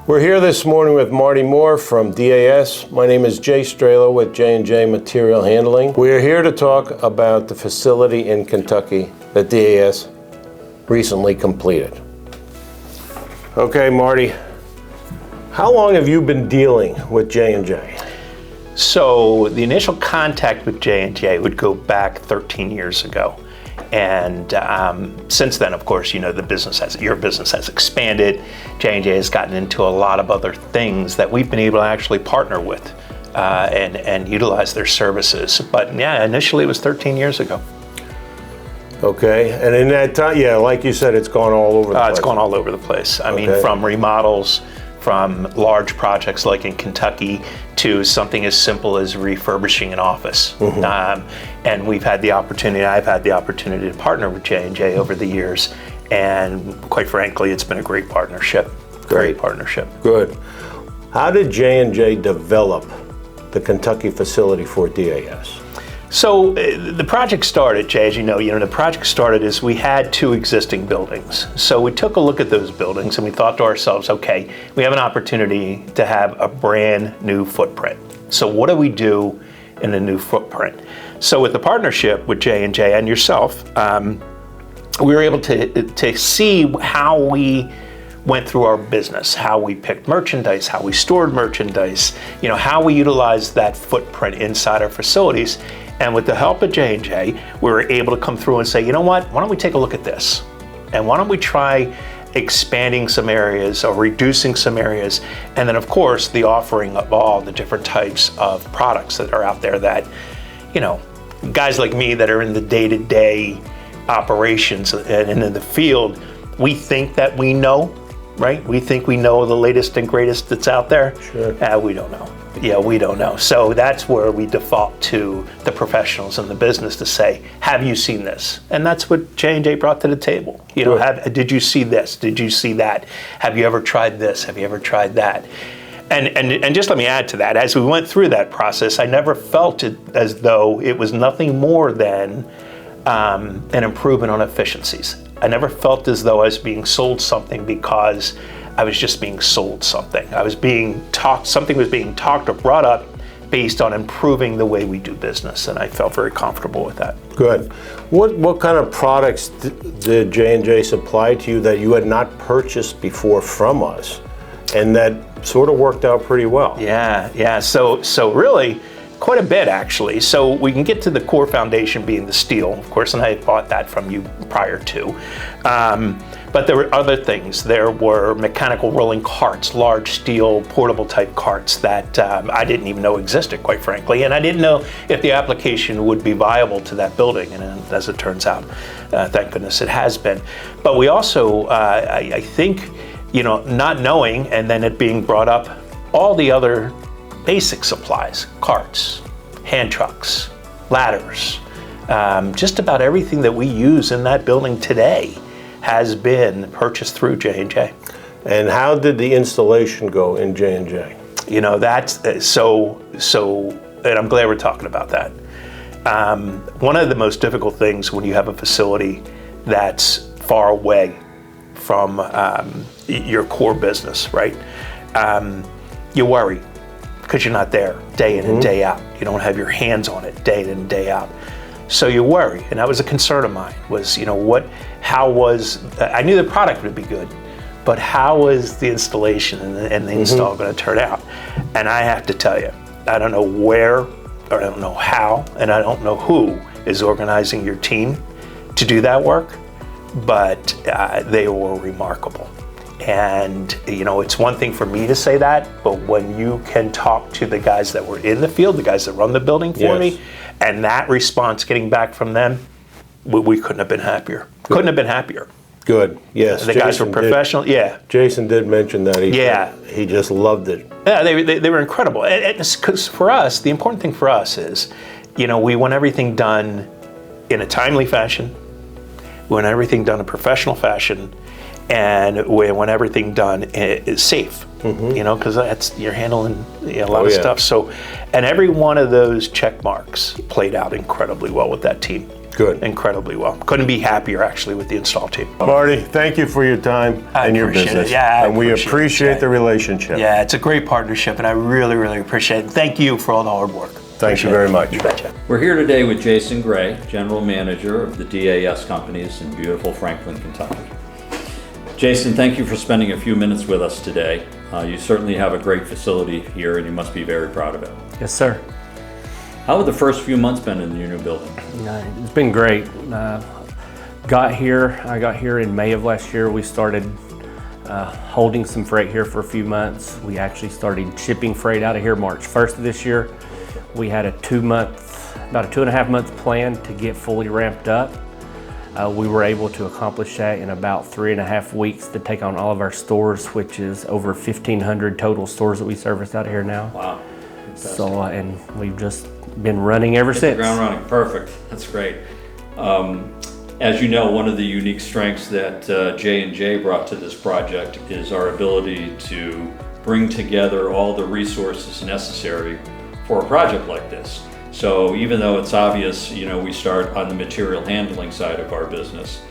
We're here this morning with Marty Moore from DAS. My name is Jay Strelo with J&J Material Handling. We're here to talk about the facility in Kentucky that DAS recently completed. Okay, Marty, how long have you been dealing with J&J? So the initial contact with J&J would go back 13 years ago. And since then, of course, you know, your business has expanded. J&J has gotten into a lot of other things that we've been able to actually partner with and utilize their services. But yeah, initially it was 13 years ago. Okay, and in that time, yeah, like you said, it's gone all over the place. It's gone all over the place. I mean, from remodels, from large projects like in Kentucky, to something as simple as refurbishing an office. And I've had the opportunity to partner with J&J over the years, and quite frankly, it's been a great partnership. Great partnership. Good. How did J&J develop the Kentucky facility for DAS? So the project started, Jay, as you know, the project started as we had two existing buildings. So we took a look at those buildings and we thought to ourselves, okay, we have an opportunity to have a brand new footprint. So what do we do in a new footprint? So with the partnership with J&J and yourself, we were able to see how we went through our business, how we picked merchandise, how we stored merchandise, how we utilized that footprint inside our facilities. And with the help of J&J, we were able to come through and say, you know what, why don't we take a look at this? And why don't we try expanding some areas or reducing some areas? And then of course, the offering of all the different types of products that are out there that, guys like me that are in the day-to-day operations and in the field, we think that we know, right? We think we know the latest and greatest that's out there. Sure. We don't know. Yeah, we don't know. So that's where we default to the professionals in the business to say, have you seen this? And that's what J&J brought to the table. Did you see this? Did you see that? Have you ever tried this? Have you ever tried that? And just let me add to that, as we went through that process, I never felt it as though it was nothing more than an improvement on efficiencies. I never felt as though I was being sold something because I was just being sold something. Something was being talked or brought up based on improving the way we do business, and I felt very comfortable with that. Good. What kind of products did J&J supply to you that you had not purchased before from us, and that sort of worked out pretty well? Yeah. So really, quite a bit actually. So we can get to the core foundation being the steel, of course, and I had bought that from you prior to. But there were other things. There were mechanical rolling carts, large steel portable type carts that I didn't even know existed, quite frankly, and I didn't know if the application would be viable to that building, and as it turns out, thank goodness it has been. But we also, I think, not knowing and then it being brought up, all the other basic supplies, carts, hand trucks, ladders, just about everything that we use in that building today has been purchased through J&J. And how did the installation go in J&J? That's so, and I'm glad we're talking about that. One of the most difficult things when you have a facility that's far away from your core business, right? You worry because you're not there day in and day out. You don't have your hands on it day in and day out. So you worry, and that was a concern of mine, was, I knew the product would be good, but how was the installation and the install going to turn out? And I have to tell you, I don't know where, or I don't know how, and I don't know who is organizing your team to do that work, but they were remarkable. And it's one thing for me to say that, but when you can talk to the guys that were in the field, the guys that run the building for me, and that response getting back from them, we couldn't have been happier. Good. Couldn't have been happier. Good, yes. The guys were professional, Jason did mention that. He just loved it. Yeah, they were incredible. Because for us, the important thing for us is, we want everything done in a timely fashion. We want everything done in a professional fashion. And we want everything done is safe, because you're handling a lot of stuff. So, and every one of those check marks played out incredibly well with that team. Good. incredibly well. Couldn't be happier actually with the install team. Marty, thank you for your time and your appreciate it. business. Yeah, and we appreciate the relationship. Yeah, it's a great partnership, and I really, really appreciate it. Thank you for all the hard work. Thank you very much. You betcha. We're here today with Jason Gray, General Manager of the DAS companies in beautiful Franklin, Kentucky. Jason, thank you for spending a few minutes with us today. You certainly have a great facility here and you must be very proud of it. Yes, sir. How have the first few months been in your new building? It's been great. I got here in May of last year. We started holding some freight here for a few months. We actually started shipping freight out of here March 1st of this year. We had about a 2.5 month plan to get fully ramped up. We were able to accomplish that in about 3.5 weeks to take on all of our stores, which is over 1,500 total stores that we service out of here now. Wow. Fantastic. So, and we've just been running ever Hit since. the ground running, perfect, that's great. As you know, one of the unique strengths that J&J brought to this project is our ability to bring together all the resources necessary for a project like this. So even though it's obvious, we start on the material handling side of our business,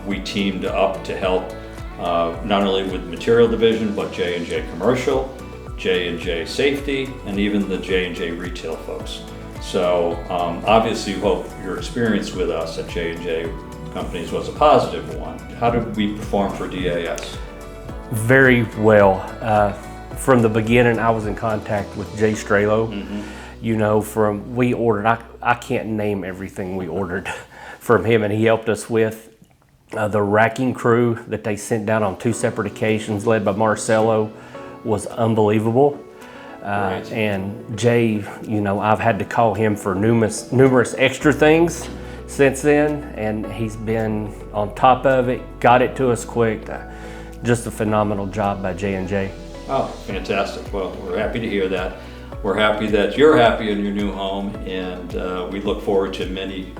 we teamed up to help not only with material division, but J&J Commercial, J&J Safety, and even the J&J retail folks. So obviously we hope your experience with us at J&J Companies was a positive one. How did we perform for DAS? Very well. From the beginning, I was in contact with Jay Stralo. We ordered, I can't name everything we ordered from him, and he helped us with the racking crew that they sent down on 2 separate occasions, led by Marcelo, was unbelievable. And Jay, I've had to call him for numerous extra things since then, and he's been on top of it, got it to us quick. Just a phenomenal job by J&J. Oh, fantastic. Well, we're happy to hear that. We're happy that you're happy in your new home, and we look forward to many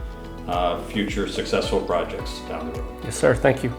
future successful projects down the road. Yes, sir. Thank you.